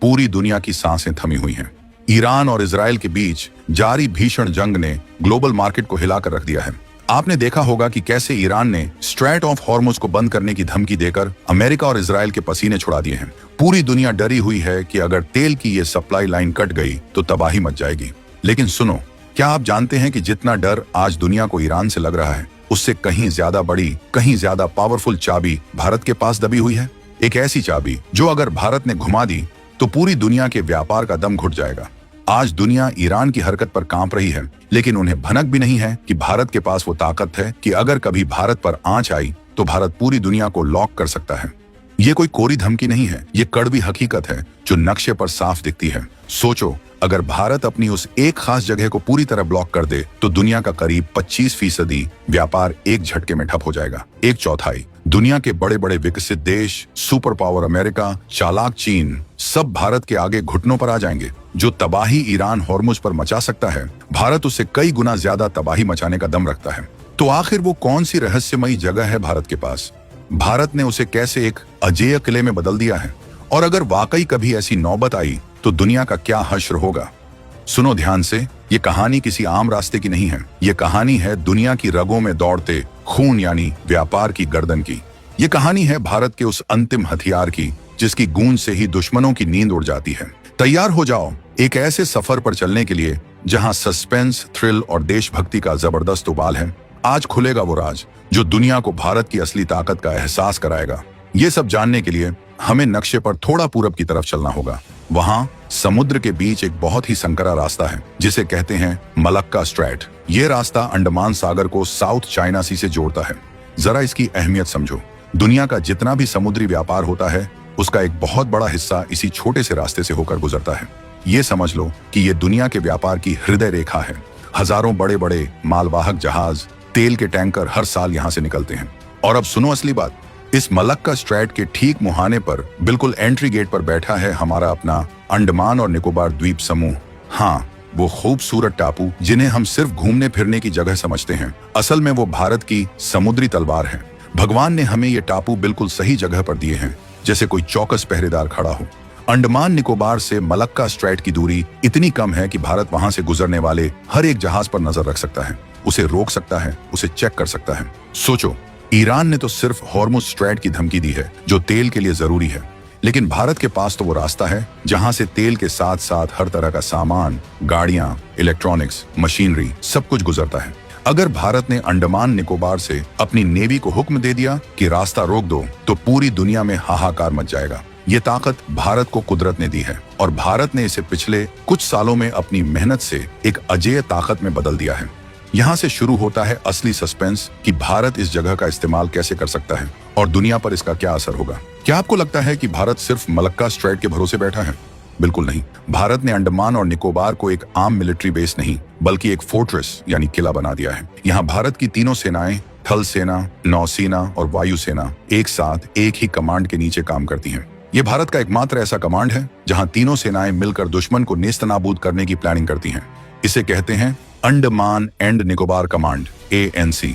पूरी दुनिया की सांसें थमी हुई हैं। ईरान और इजराइल के बीच जारी भीषण जंग ने ग्लोबल मार्केट को हिलाकर रख दिया है। आपने देखा होगा कि कैसे ईरान ने स्ट्रेट ऑफ हॉर्मुज को बंद करने की धमकी देकर अमेरिका और इजराइल के पसीने छुड़ा दिए हैं। पूरी दुनिया डरी हुई है कि अगर तेल की ये सप्लाई लाइन कट गई तो तबाही मच जाएगी। लेकिन सुनो, क्या आप जानते हैं कि जितना डर आज दुनिया को ईरान से लग रहा है, उससे कहीं ज्यादा बड़ी, कहीं ज्यादा पावरफुल चाबी भारत के पास दबी हुई है। एक ऐसी चाबी जो अगर भारत ने घुमा दी तो पूरी दुनिया के व्यापार का दम घुट जाएगा। आज दुनिया ईरान की हरकत पर कांप रही है, लेकिन उन्हें भनक भी नहीं है कि भारत के पास वो ताकत है कि अगर कभी भारत पर आंच आई तो भारत पूरी दुनिया को लॉक कर सकता है। ये कोई कोरी धमकी नहीं है, ये कड़वी हकीकत है जो नक्शे पर साफ दिखती है। सोचो, अगर भारत अपनी उस एक खास जगह को पूरी तरह ब्लॉक कर दे तो दुनिया का करीब 25% व्यापार एक झटके में ठप हो जाएगा। एक चौथाई दुनिया के बड़े बड़े विकसित देश, सुपर पावर अमेरिका, चालाक चीन, सब भारत के आगे घुटनों पर आ जाएंगे। जो तबाही ईरान हॉर्मुज पर मचा सकता है, भारत उससे कई गुना ज्यादा तबाही मचाने का दम रखता है। तो आखिर वो कौन सी रहस्यमयी जगह है भारत के पास? भारत ने उसे कैसे एक अजेय किले में बदल दिया है? और अगर वाकई कभी ऐसी नौबत आई तो दुनिया का क्या हश्र होगा? सुनो ध्यान से, ये कहानी किसी आम रास्ते की नहीं है। ये कहानी है दुनिया की रगों में दौड़ते खून यानी व्यापार की गर्दन की। ये कहानी है भारत के उस अंतिम हथियार की जिसकी गूंज से ही दुश्मनों की नींद उड़ जाती है। तैयार हो जाओ एक ऐसे सफर पर चलने के लिए जहां सस्पेंस, थ्रिल और देशभक्ति का जबरदस्त उबाल है। आज खुलेगा वो राज जो दुनिया को भारत की असली ताकत का एहसास कराएगा। ये सब जानने के लिए हमें नक्शे पर थोड़ा पूरब की तरफ चलना होगा। वहां समुद्र के बीच एक बहुत ही संकरा रास्ता है जिसे कहते हैं मलक्का स्ट्रेट। ये रास्ता अंडमान सागर को साउथ चाइना सी से जोड़ता है। जरा इसकी अहमियत समझो। दुनिया का जितना भी समुद्री व्यापार होता है उसका एक बहुत बड़ा हिस्सा इसी छोटे से रास्ते से होकर गुजरता है। ये समझ लो कि ये दुनिया के व्यापार की हृदय रेखा है। हजारों बड़े बड़े मालवाहक जहाज, तेल के टैंकर हर साल यहाँ से निकलते हैं। और अब सुनो असली बात, इस मलक्का स्ट्रेट के ठीक मुहाने पर बिल्कुल एंट्री गेट पर बैठा है हमारा अपना अंडमान और निकोबार द्वीप समूह। हाँ, वो खूबसूरत टापू जिन्हें हम सिर्फ घूमने फिरने की जगह समझते हैं, असल में वो भारत की समुद्री तलवार है। भगवान ने हमें ये टापू बिल्कुल सही जगह पर दिए हैं, जैसे कोई चौकस पहरेदार खड़ा हो। अंडमान निकोबार से मलक्का स्ट्रेट की दूरी इतनी कम है कि भारत वहां से गुजरने वाले हर एक जहाज पर नजर रख सकता है, उसे रोक सकता है, उसे चेक कर सकता है। सोचो, ईरान ने तो सिर्फ हॉर्मुज स्ट्रेट की धमकी दी है जो तेल के लिए जरूरी है, लेकिन भारत के पास तो वो रास्ता है जहां से तेल के साथ साथ हर तरह का सामान, गाड़ियां, इलेक्ट्रॉनिक्स, मशीनरी, सब कुछ गुजरता है। अगर भारत ने अंडमान निकोबार से अपनी नेवी को हुक्म दे दिया कि रास्ता रोक दो तो पूरी दुनिया में हाहाकार मच जाएगा। ये ताकत भारत को कुदरत ने दी है और भारत ने इसे पिछले कुछ सालों में अपनी मेहनत से एक अजेय ताकत में बदल दिया है। यहाँ से शुरू होता है असली सस्पेंस कि भारत इस जगह का इस्तेमाल कैसे कर सकता है और दुनिया पर इसका क्या असर होगा। क्या आपको लगता है कि भारत सिर्फ मलक्का स्ट्रेट के भरोसे बैठा है? बिल्कुल नहीं। भारत ने अंडमान और निकोबार को एक आम मिलिट्री बेस नहीं बल्कि एक फोर्ट्रेस यानी किला बना दिया है। यहाँ भारत की तीनों सेनाएं, थल सेना, नौसेना और वायुसेना एक साथ एक ही कमांड के नीचे काम करती हैं। ये भारत का एकमात्र ऐसा कमांड है जहां तीनों सेनाएं मिलकर दुश्मन को नेस्तनाबूद करने की प्लानिंग करती हैं। इसे कहते हैं Andaman and Nicobar command, ANC।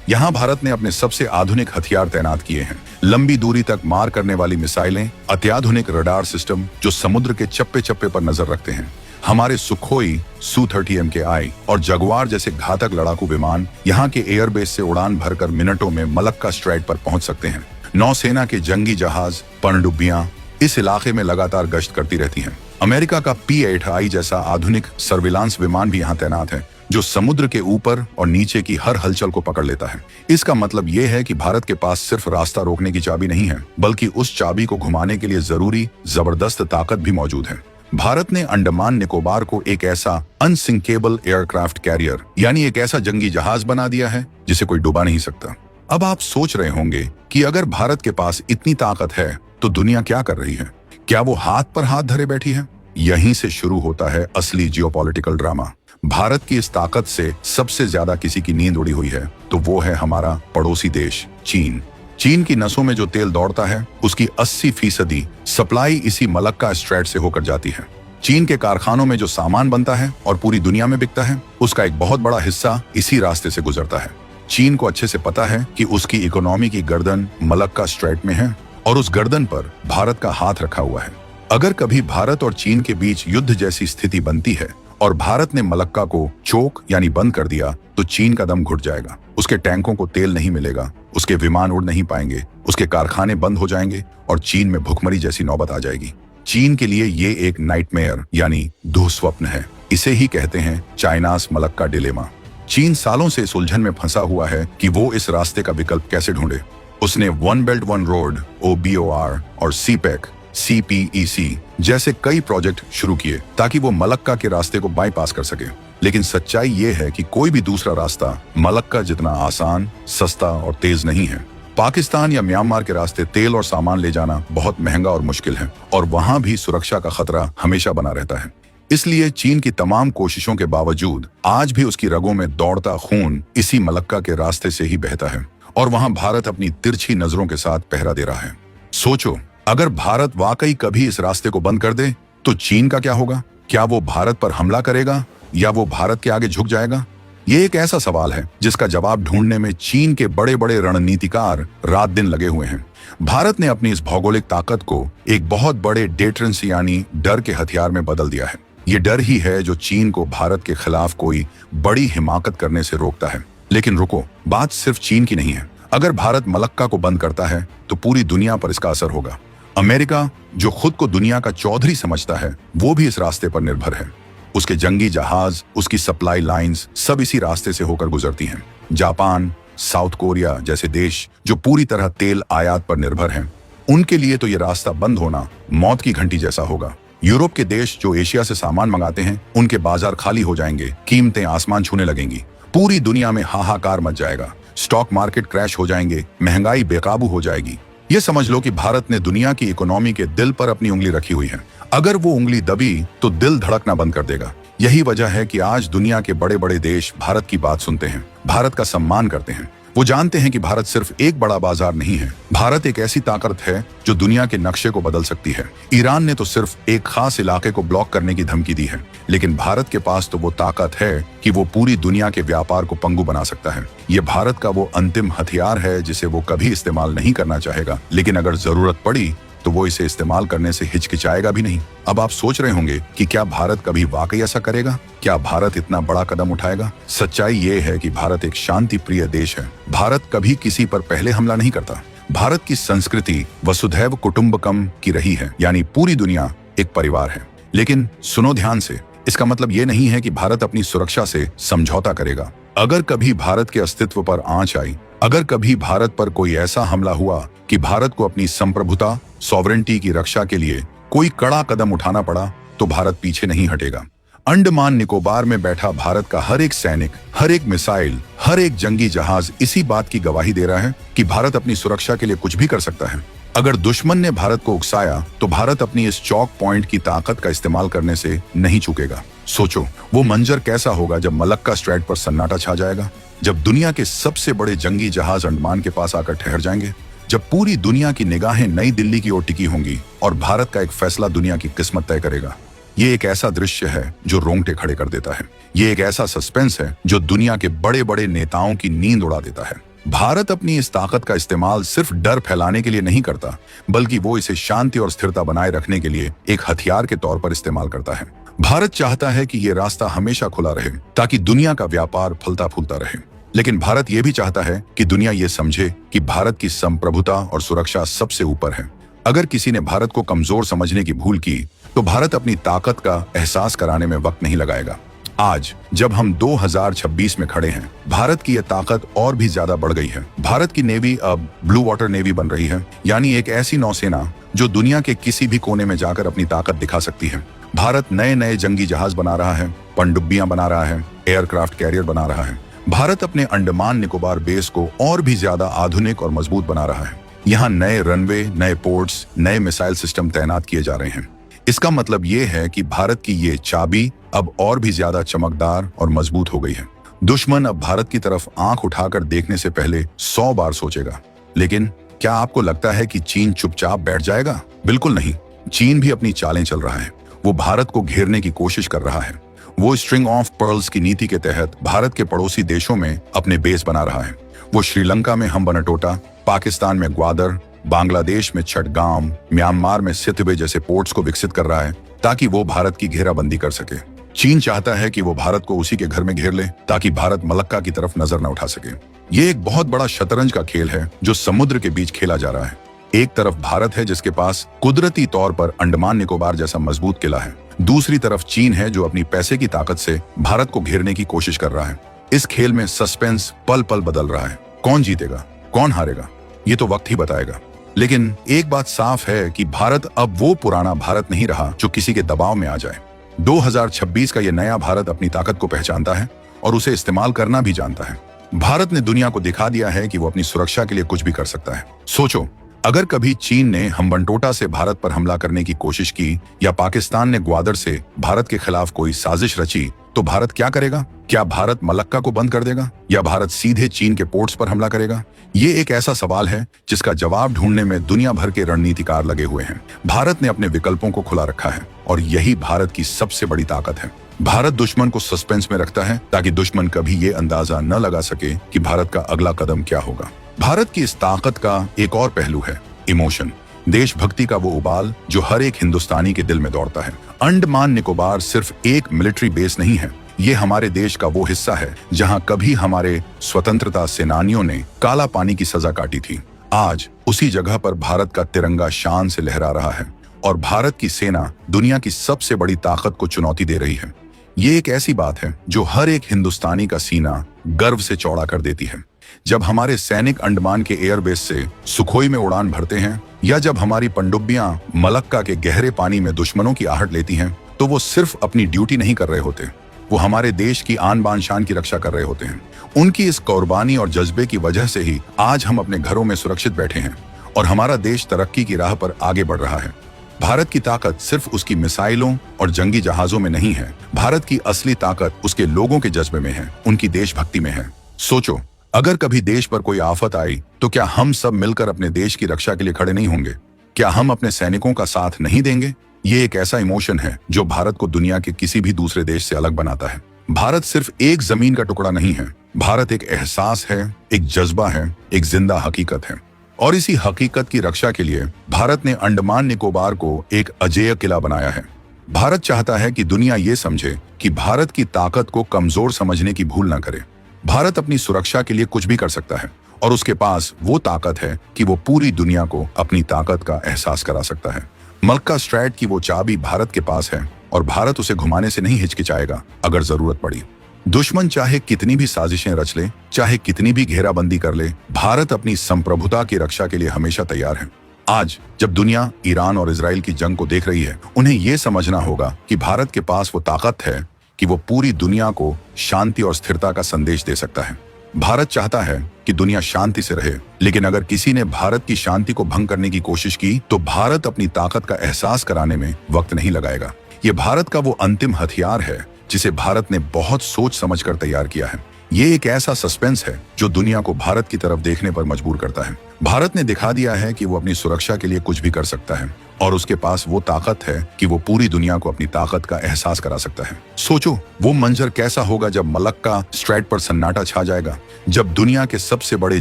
यहाँ भारत ने अपने सबसे आधुनिक हथियार तैनात किए हैं। लंबी दूरी तक मार करने वाली मिसाइलें, अत्याधुनिक रडार सिस्टम जो समुद्र के चप्पे चप्पे पर नजर रखते हैं। हमारे सुखोई, Su-30 MKI और जगुआर जैसे घातक लड़ाकू विमान यहाँ के एयरबेस से उड़ान भरकर मिनटों में मलक्का स्ट्रेट पर पहुंच सकते हैं। नौसेना के जंगी जहाज, पनडुब्बियां इस इलाके में लगातार गश्त करती रहती हैं। अमेरिका का P-8I जैसा आधुनिक सर्विलांस विमान भी यहाँ तैनात है जो समुद्र के ऊपर और नीचे की हर हलचल को पकड़ लेता है। इसका मतलब ये है कि भारत के पास सिर्फ रास्ता रोकने की चाबी नहीं है, बल्कि उस चाबी को घुमाने के लिए जरूरी जबरदस्त ताकत भी मौजूद है। भारत ने अंडमान निकोबार को एक ऐसा अनसिंकेबल एयरक्राफ्ट कैरियर यानी एक ऐसा जंगी जहाज बना दिया है जिसे कोई डुबा नहीं सकता। अब आप सोच रहे होंगे कि अगर भारत के पास इतनी ताकत है तो दुनिया क्या कर रही है? क्या वो हाथ पर हाथ धरे बैठी है? यहीं से शुरू होता है असली जियोपॉलिटिकल ड्रामा। भारत की इस ताकत से सबसे ज्यादा किसी की नींद उड़ी हुई है तो वो है हमारा पड़ोसी देश चीन। चीन की नसों में जो तेल दौड़ता है उसकी 80% सप्लाई इसी मलक्का स्ट्रेट से होकर जाती है। चीन के कारखानों में जो सामान बनता है और पूरी दुनिया में बिकता है उसका एक बहुत बड़ा हिस्सा इसी रास्ते से गुजरता है। चीन को अच्छे से पता है कि उसकी इकोनॉमी की गर्दन मलक्का स्ट्रेट में है और उस गर्दन पर भारत का हाथ रखा हुआ है। अगर कभी भारत और चीन के बीच युद्ध जैसी स्थिति बनती है और भारत ने मलक्का को चोक यानी बंद कर दिया, तो चीन का दम घुट जाएगा। उसके टैंकों को तेल नहीं मिलेगा, उसके विमान उड़ नहीं पाएंगे, उसके कारखाने बंद हो जाएंगे और चीन में भुखमरी जैसी नौबत आ जाएगी। चीन के लिए ये एक नाइटमेयर यानी दुःस्वप्न है। इसे ही कहते हैं चाइनास मलक्का डिलेमा। चीन सालों से इस उलझन में फंसा हुआ है कि वो इस रास्ते का विकल्प कैसे ढूंढे। उसने one belt one road OBOR और सीपेक CPEC जैसे कई प्रोजेक्ट शुरू किए ताकि वो मलक्का के रास्ते को बाईपास कर सके। लेकिन सच्चाई ये है कि कोई भी दूसरा रास्ता मलक्का जितना आसान, सस्ता और तेज नहीं है। पाकिस्तान या म्यांमार के रास्ते तेल और सामान ले जाना बहुत महंगा और मुश्किल है और वहां भी सुरक्षा का खतरा हमेशा बना रहता है। इसलिए चीन की तमाम कोशिशों के बावजूद आज भी उसकी रगों में दौड़ता खून इसी मलक्का के रास्ते से ही बहता है और वहां भारत अपनी तिरछी नजरों के साथ पहरा दे रहा है। सोचो, अगर भारत वाकई कभी इस रास्ते को बंद कर दे तो चीन का क्या होगा? क्या वो भारत पर हमला करेगा या वो भारत के आगे झुक जाएगा? ये एक ऐसा सवाल है जिसका जवाब ढूंढने में चीन के बड़े बड़े रणनीतिकार रात दिन लगे हुए हैं। भारत ने अपनी इस भौगोलिक ताकत को एक बहुत बड़े डेटरेंस यानी डर के हथियार में बदल दिया है। ये डर ही है जो चीन को भारत के खिलाफ कोई बड़ी हिमाकत करने से रोकता है। लेकिन रुको, बात सिर्फ चीन की नहीं है। अगर भारत मलक्का को बंद करता है तो पूरी दुनिया पर इसका असर होगा। अमेरिका, जो खुद को दुनिया का चौधरी समझता है, वो भी इस रास्ते पर निर्भर है। उसके जंगी जहाज, उसकी सप्लाई लाइंस सब इसी रास्ते से होकर गुजरती हैं। जापान, साउथ कोरिया जैसे देश जो पूरी तरह तेल आयात पर निर्भर हैं, उनके लिए तो ये रास्ता बंद होना मौत की घंटी जैसा होगा। यूरोप के देश जो एशिया से सामान मंगाते हैं, उनके बाजार खाली हो जाएंगे, कीमतें आसमान छूने लगेंगी, पूरी दुनिया में हाहाकार मच जाएगा, स्टॉक मार्केट क्रैश हो जाएंगे, महंगाई बेकाबू हो जाएगी। ये समझ लो कि भारत ने दुनिया की इकोनॉमी के दिल पर अपनी उंगली रखी हुई है। अगर वो उंगली दबी तो दिल धड़कना बंद कर देगा। यही वजह है कि आज दुनिया के बड़े बड़े देश भारत की बात सुनते हैं, भारत का सम्मान करते हैं। वो जानते हैं कि भारत सिर्फ एक बड़ा बाजार नहीं है, भारत एक ऐसी ताकत है जो दुनिया के नक्शे को बदल सकती है। ईरान ने तो सिर्फ एक खास इलाके को ब्लॉक करने की धमकी दी है, लेकिन भारत के पास तो वो ताकत है कि वो पूरी दुनिया के व्यापार को पंगु बना सकता है। ये भारत का वो अंतिम हथियार है जिसे वो कभी इस्तेमाल नहीं करना चाहेगा, लेकिन अगर जरूरत पड़ी तो वो इसे इस्तेमाल करने से हिचकिचाएगा भी नहीं। अब आप सोच रहे होंगे कि क्या भारत कभी वाकई ऐसा करेगा? क्या भारत इतना बड़ा कदम उठाएगा? सच्चाई ये है कि भारत एक शांति प्रिय देश है। भारत कभी किसी पर पहले हमला नहीं करता। भारत की संस्कृति वसुधैव कुटुंबकम की रही है, यानी पूरी दुनिया एक परिवार है। लेकिन सुनो ध्यान से, इसका मतलब ये नहीं है कि भारत अपनी सुरक्षा से समझौता करेगा। अगर कभी भारत के अस्तित्व पर आंच आई, अगर कभी भारत पर कोई ऐसा हमला हुआ कि भारत को अपनी संप्रभुता, सॉवरेंटी की रक्षा के लिए कोई कड़ा कदम उठाना पड़ा, तो भारत पीछे नहीं हटेगा। अंडमान निकोबार में बैठा भारत का हर एक सैनिक, हर एक मिसाइल, हर एक जंगी जहाज इसी बात की गवाही दे रहा है कि भारत अपनी सुरक्षा के लिए कुछ भी कर सकता है। अगर दुश्मन ने भारत को उकसाया तो भारत अपनी इस चौक पॉइंट की ताकत का इस्तेमाल करने से नहीं चूकेगा। सोचो, वो मंजर कैसा होगा जब मलक्का स्ट्रेट पर सन्नाटा छा जाएगा, जब दुनिया के सबसे बड़े जंगी जहाज अंडमान के पास आकर ठहर जाएंगे, जब पूरी दुनिया की निगाहें नई दिल्ली की ओर टिकी होंगी और भारत का एक फैसला दुनिया की किस्मत तय करेगा। ये एक ऐसा दृश्य है जो रोंगटे खड़े कर देता है। ये एक ऐसा सस्पेंस है जो दुनिया के बड़े बड़े नेताओं की नींद उड़ा देता है। भारत अपनी इस ताकत का इस्तेमाल सिर्फ डर फैलाने के लिए नहीं करता, बल्कि वो इसे शांति और स्थिरता बनाए रखने के लिए एक हथियार के तौर पर इस्तेमाल करता है। भारत चाहता है कि ये रास्ता हमेशा खुला रहे ताकि दुनिया का व्यापार फलता फूलता रहे। लेकिन भारत ये भी चाहता है कि दुनिया ये समझे कि भारत की संप्रभुता और सुरक्षा सबसे ऊपर है। अगर किसी ने भारत को कमजोर समझने की भूल की तो भारत अपनी ताकत का एहसास कराने में वक्त नहीं लगाएगा। आज जब हम 2026 में खड़े हैं, भारत की यह ताकत और भी ज्यादा बढ़ गई है। भारत की नेवी अब ब्लू वाटर नेवी बन रही है, यानी एक ऐसी नौसेना जो दुनिया के किसी भी कोने में जाकर अपनी ताकत दिखा सकती है। भारत नए नए जंगी जहाज बना रहा है, पनडुब्बियां बना रहा है, एयरक्राफ्ट कैरियर बना रहा है। भारत अपने अंडमान निकोबार बेस को और भी ज्यादा आधुनिक और मजबूत बना रहा है। यहाँ नए रनवे, नए पोर्ट्स, नए मिसाइल सिस्टम तैनात किए जा रहे हैं। इसका मतलब ये है कि भारत की ये चाबी अब और भी ज्यादा चमकदार और मजबूत हो गई है। दुश्मन अब भारत की तरफ आंख उठाकर देखने से पहले 100 बार सोचेगा। लेकिन क्या आपको लगता है कि चीन चुपचाप बैठ जाएगा? बिल्कुल नहीं। चीन भी अपनी चालें चल रहा है। वो भारत को घेरने की कोशिश कर रहा है। वो स्ट्रिंग ऑफ पर्ल्स की नीति के तहत भारत के पड़ोसी देशों में अपने बेस बना रहा है। वो श्रीलंका में हम्बनटोटा, पाकिस्तान में ग्वादर, बांग्लादेश में चटगाम, म्यांमार में सितवे जैसे पोर्ट्स को विकसित कर रहा है ताकि वो भारत की घेराबंदी कर सके। चीन चाहता है कि वो भारत को उसी के घर में घेर ले ताकि भारत मलक्का की तरफ नजर न उठा सके। ये एक बहुत बड़ा शतरंज का खेल है जो समुद्र के बीच खेला जा रहा है। एक तरफ भारत है जिसके पास कुदरती तौर पर अंडमान निकोबार जैसा मजबूत किला है, दूसरी तरफ चीन है जो अपनी पैसे की ताकत से भारत को घेरने की कोशिश कर रहा है। इस खेल में सस्पेंस पल पल बदल रहा है। कौन जीतेगा, कौन हारेगा, ये तो वक्त ही बताएगा। लेकिन एक बात साफ है कि भारत अब वो पुराना भारत नहीं रहा जो किसी के दबाव में आ जाए। 2026 का ये नया भारत अपनी ताकत को पहचानता है और उसे इस्तेमाल करना भी जानता है। भारत ने दुनिया को दिखा दिया है कि वो अपनी सुरक्षा के लिए कुछ भी कर सकता है। सोचो, अगर कभी चीन ने हम्बनटोटा से भारत पर हमला करने की कोशिश की या पाकिस्तान ने ग्वादर से भारत के खिलाफ कोई साजिश रची, तो भारत क्या करेगा? क्या भारत मलक्का को बंद कर देगा या भारत सीधे चीन के पोर्ट्स पर हमला करेगा? ये एक ऐसा सवाल है जिसका जवाब ढूंढने में दुनिया भर के रणनीतिकार लगे हुए हैं। भारत ने अपने विकल्पों को खुला रखा है और यही भारत की सबसे बड़ी ताकत है। भारत दुश्मन को सस्पेंस में रखता है ताकि दुश्मन कभी ये अंदाजा न लगा सके कि भारत का अगला कदम क्या होगा। भारत की इस ताकत का एक और पहलू है इमोशन, देशभक्ति का वो उबाल जो हर एक हिंदुस्तानी के दिल में दौड़ता है। अंडमान निकोबार सिर्फ एक मिलिट्री बेस नहीं है, ये हमारे देश का वो हिस्सा है जहां कभी हमारे स्वतंत्रता सेनानियों ने काला पानी की सजा काटी थी। आज उसी जगह पर भारत का तिरंगा शान से लहरा रहा है और भारत की सेना दुनिया की सबसे बड़ी ताकत को चुनौती दे रही है। ये एक ऐसी बात है जो हर एक हिंदुस्तानी का सीना गर्व से चौड़ा कर देती है। जब हमारे सैनिक अंडमान के एयरबेस से सुखोई में उड़ान भरते हैं या जब हमारी पनडुब्बियां मलक्का के गहरे पानी में दुश्मनों की आहट लेती हैं, तो वो सिर्फ अपनी ड्यूटी नहीं कर रहे होते, वो हमारे देश की आन बान शान की रक्षा कर रहे होते हैं। उनकी इस कुर्बानी और जज्बे की वजह से ही आज हम अपने घरों में सुरक्षित बैठे हैं और हमारा देश तरक्की की राह पर आगे बढ़ रहा है। भारत की ताकत सिर्फ उसकी मिसाइलों और जंगी जहाजों में नहीं है, भारत की असली ताकत उसके लोगों के जज्बे में है, उनकी देशभक्ति में है। सोचो, अगर कभी देश पर कोई आफत आई तो क्या हम सब मिलकर अपने देश की रक्षा के लिए खड़े नहीं होंगे? क्या हम अपने सैनिकों का साथ नहीं देंगे? ये एक ऐसा इमोशन है जो भारत को दुनिया के किसी भी दूसरे देश से अलग बनाता है। भारत सिर्फ एक जमीन का टुकड़ा नहीं है, भारत एक एहसास है, एक जज्बा है, एक जिंदा हकीकत है। और इसी हकीकत की रक्षा के लिए भारत ने अंडमान निकोबार को एक अजेय किला बनाया है। भारत चाहता है कि दुनिया ये समझे कि भारत की ताकत को कमजोर समझने की भूल न करे। भारत अपनी सुरक्षा के लिए कुछ भी कर सकता है और उसके पास वो ताकत है कि वो पूरी दुनिया को अपनी ताकत का एहसास करा सकता है। मलक्का स्ट्रैट की वो चाबी भारत के पास है और भारत उसे घुमाने से नहीं हिचकिचाएगा अगर जरूरत पड़ी। दुश्मन चाहे कितनी भी साजिशें रच ले, चाहे कितनी भी घेराबंदी कर ले, भारत अपनी संप्रभुता की रक्षा के लिए हमेशा तैयार है। आज जब दुनिया ईरान और इजराइल की जंग को देख रही है, उन्हें यह समझना होगा कि भारत के पास वो ताकत है कि वो पूरी दुनिया को शांति और स्थिरता का संदेश दे सकता है। भारत चाहता है कि दुनिया शांति से रहे, लेकिन अगर किसी ने भारत की शांति को भंग करने की कोशिश की तो भारत अपनी ताकत का एहसास कराने में वक्त नहीं लगाएगा। ये भारत का वो अंतिम हथियार है जिसे भारत ने बहुत सोच समझकर तैयार किया है। ये एक ऐसा सस्पेंस है जो दुनिया को भारत की तरफ देखने पर मजबूर करता है। भारत ने दिखा दिया है कि वो अपनी सुरक्षा के लिए कुछ भी कर सकता है और उसके पास वो ताकत है कि वो पूरी दुनिया को अपनी ताकत का एहसास करा सकता है। सोचो, वो मंजर कैसा होगा जब मलक्का स्ट्रैट पर सन्नाटा छा जाएगा, जब दुनिया के सबसे बड़े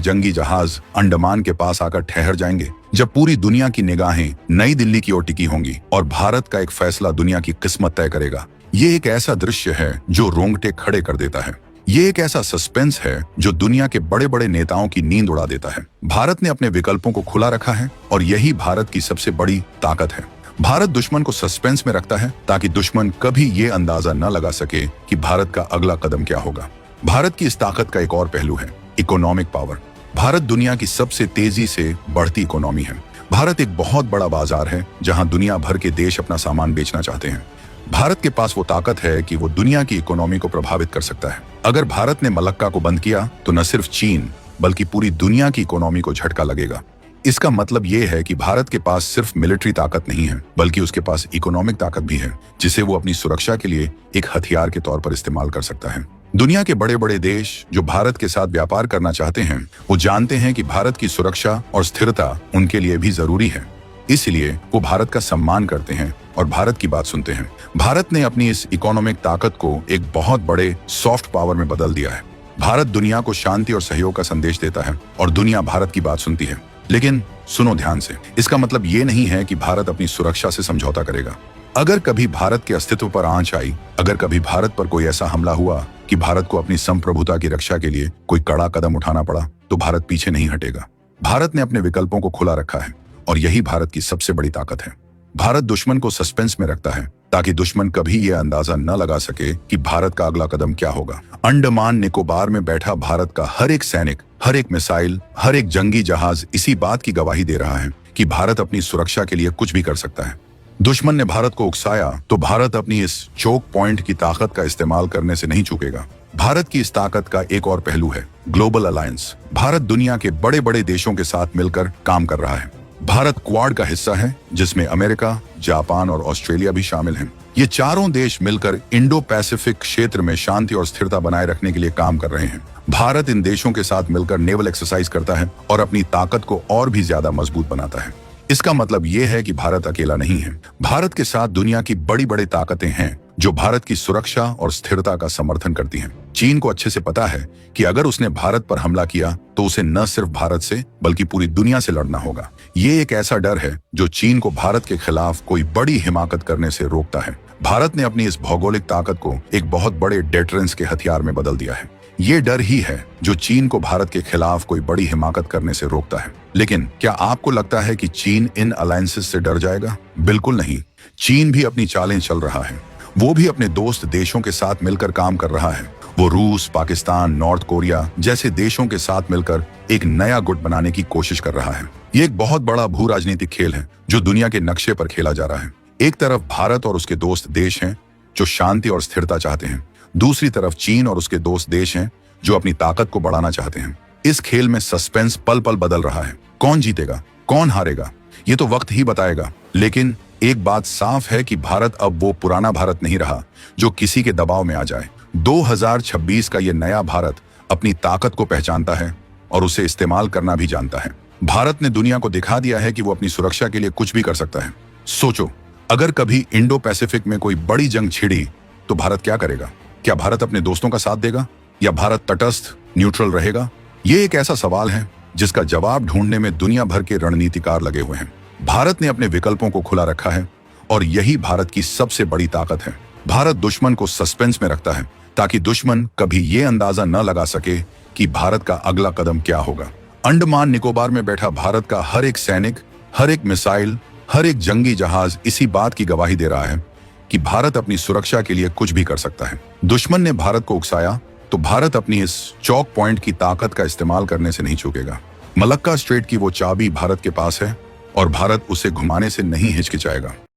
जंगी जहाज अंडमान के पास आकर ठहर जाएंगे, जब पूरी दुनिया की निगाहें नई दिल्ली की ओर टिकी होंगी और भारत का एक फैसला दुनिया की किस्मत तय करेगा। ये एक ऐसा दृश्य है जो रोंगटे खड़े कर देता है। ये एक ऐसा सस्पेंस है जो दुनिया के बड़े बड़े नेताओं की नींद उड़ा देता है। भारत ने अपने विकल्पों को खुला रखा है और यही भारत की सबसे बड़ी ताकत है। भारत दुश्मन को सस्पेंस में रखता है ताकि दुश्मन कभी ये अंदाजा न लगा सके कि भारत का अगला कदम क्या होगा। भारत की इस ताकत का एक और पहलू है इकोनॉमिक पावर। भारत दुनिया की सबसे तेजी से बढ़ती इकोनॉमी है। भारत एक बहुत बड़ा बाजार है जहां दुनिया भर के देश अपना सामान बेचना चाहते हैं। भारत के पास वो ताकत है कि वो दुनिया की इकोनॉमी को प्रभावित कर सकता है। अगर भारत ने मलक्का को बंद किया तो न सिर्फ चीन बल्कि पूरी दुनिया की इकोनॉमी को झटका लगेगा। इसका मतलब ये है कि भारत के पास सिर्फ मिलिट्री ताकत नहीं है बल्कि उसके पास इकोनॉमिक ताकत भी है जिसे वो अपनी सुरक्षा के लिए एक हथियार के तौर पर इस्तेमाल कर सकता है। दुनिया के बड़े बड़े देश जो भारत के साथ व्यापार करना चाहते हैं वो जानते हैं कि भारत की सुरक्षा और स्थिरता उनके लिए भी जरूरी है, इसलिए वो भारत का सम्मान करते हैं और भारत की बात सुनते हैं। भारत ने अपनी इस इकोनॉमिक ताकत को एक बहुत बड़े सॉफ्ट पावर में बदल दिया है। भारत दुनिया को शांति और सहयोग का संदेश देता है और दुनिया भारत की बात सुनती है। लेकिन सुनो ध्यान से, इसका मतलब ये नहीं है कि भारत अपनी सुरक्षा से समझौता करेगा। अगर कभी भारत के अस्तित्व पर आंच आई, अगर कभी भारत पर कोई ऐसा हमला हुआ कि भारत को अपनी संप्रभुता की रक्षा के लिए कोई कड़ा कदम उठाना पड़ा, तो भारत पीछे नहीं हटेगा। भारत ने अपने विकल्पों को खुला रखा है और यही भारत की सबसे बड़ी ताकत है। भारत दुश्मन को सस्पेंस में रखता है ताकि दुश्मन कभी यह अंदाजा न लगा सके कि भारत का अगला कदम क्या होगा। अंडमान निकोबार में बैठा भारत का हर एक सैनिक, हर एक मिसाइल, हर एक जंगी जहाज इसी बात की गवाही दे रहा है कि भारत अपनी सुरक्षा के लिए कुछ भी कर सकता है। दुश्मन ने भारत को उकसाया तो भारत अपनी इस चोक पॉइंट की ताकत का इस्तेमाल करने से नहीं चूकेगा। भारत की इस ताकत का एक और पहलू है ग्लोबल अलायंस। भारत दुनिया के बड़े बड़े देशों के साथ मिलकर काम कर रहा है। भारत क्वाड का हिस्सा है, जिसमें अमेरिका, जापान और ऑस्ट्रेलिया भी शामिल हैं। ये चारों देश मिलकर इंडो पैसिफिक क्षेत्र में शांति और स्थिरता बनाए रखने के लिए काम कर रहे हैं। भारत इन देशों के साथ मिलकर नेवल एक्सरसाइज करता है और अपनी ताकत को और भी ज्यादा मजबूत बनाता है। इसका मतलब ये है कि भारत अकेला नहीं है। भारत के साथ दुनिया की बड़ी बड़ी ताकतें हैं जो भारत की सुरक्षा और स्थिरता का समर्थन करती हैं। चीन को अच्छे से पता है कि अगर उसने भारत पर हमला किया तो उसे न सिर्फ भारत से बल्कि पूरी दुनिया से लड़ना होगा। ये एक ऐसा डर है जो चीन को भारत के खिलाफ कोई बड़ी हिमाकत करने से रोकता है। भारत ने अपनी इस भौगोलिक ताकत को एक बहुत बड़े डेटरेंस के हथियार में बदल दिया है। ये डर ही है जो चीन को भारत के खिलाफ कोई बड़ी हिमाकत करने से रोकता है। लेकिन क्या आपको लगता है कि चीन इन अलायंसेस से डर जाएगा? बिल्कुल नहीं। चीन भी अपनी चालें चल रहा है। वो भी अपने दोस्त देशों के साथ मिलकर काम कर रहा है। वो रूस, पाकिस्तान, नॉर्थ कोरिया जैसे देशों के साथ मिलकर एक नया गुट बनाने की कोशिश कर रहा है। ये एक बहुत बड़ा भू राजनीतिक खेल है जो दुनिया के नक्शे पर खेला जा रहा है। एक तरफ भारत और उसके दोस्त देश हैं जो शांति और स्थिरता चाहते हैं। दूसरी तरफ चीन और उसके दोस्त देश हैं जो अपनी ताकत को बढ़ाना चाहते हैं। इस खेल में सस्पेंस पल पल बदल रहा है। कौन जीतेगा, कौन हारेगा, ये तो वक्त ही बताएगा। लेकिन एक बात साफ है कि भारत अब वो पुराना भारत नहीं रहा जो किसी के दबाव में आ जाए। 2026 का ये नया भारत अपनी ताकत को पहचानता है और उसे इस्तेमाल करना भी जानता है। भारत ने दुनिया को दिखा दिया है कि वो अपनी सुरक्षा के लिए कुछ भी कर सकता है। सोचो, अगर कभी इंडो पैसिफिक में कोई बड़ी जंग छिड़ी तो भारत क्या करेगा? क्या भारत अपने दोस्तों का साथ देगा या भारत तटस्थ, न्यूट्रल रहेगा? ये एक ऐसा सवाल है जिसका जवाब ढूंढने में दुनिया भर के रणनीतिकार लगे हुए हैं। भारत ने अपने विकल्पों को खुला रखा है और यही भारत की सबसे बड़ी ताकत है। भारत दुश्मन को सस्पेंस में रखता है ताकि दुश्मन कभी ये अंदाजा न लगा सके कि भारत का अगला कदम क्या होगा। अंडमान निकोबार में बैठा भारत का हर एक सैनिक, हर एक मिसाइल, हर एक जंगी जहाज इसी बात की गवाही दे रहा है कि भारत अपनी सुरक्षा के लिए कुछ भी कर सकता है। दुश्मन ने भारत को उकसाया तो भारत अपनी इस चौक पॉइंट की ताकत का इस्तेमाल करने से नहीं चूकेगा। मलक्का स्ट्रेट की वो चाबी भारत के पास है और भारत उसे घुमाने से नहीं हिचकिचाएगा।